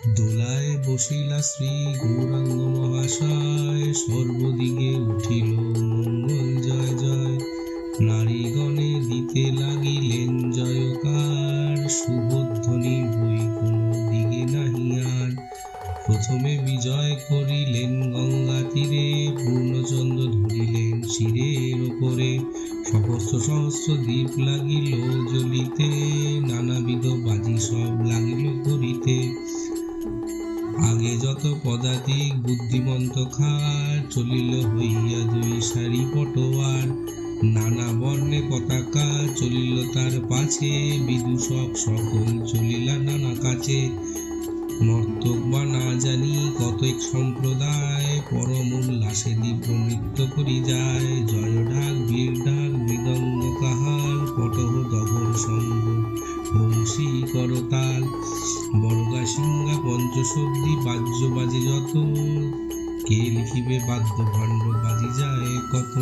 দোলায় বসিলা শ্রী গৌরাঙ্গ মহাশয়, সর্বদিকে উঠিল মঙ্গল জয় জয়। নারীগণে দিতে লাগিলেন জয়কার, শুভধ্বনি বই কোনো দিকে নাহি আর। প্রথমে বিজয় করিলেন গঙ্গা তীরে, পূর্ণচন্দ্র ধরিলেন শিরের ওপরে। সহস্র সহস্র দ্বীপ লাগিল জ্বলিতে, নানাবিধ বাজি সব লাগিল করিতে। আগে যত পদাতিক বুদ্ধিমন্ত খার, চলিল হইয়া দুই সারি পটোয়ার। নানা বর্ণে পতাকা চলিল তার পাছে, বিদূষক সকল চলিলা নানা কাছে। নর্তক বা না জানি কতক সম্প্রদায়, পরম উল্লাসে দিব্য নৃত্য করি যায়। জয় ঢাক বীর ঢাক মৃদঙ্গ কাহাল, পটহ দঘর সঙ্গ বংশী করতাল। বর্গা সিংহা পঞ্চশব্দী বাজ্য বাজে যত, কে লিখিবে বাদ্য ভাণ্ড বাজি যায় কত।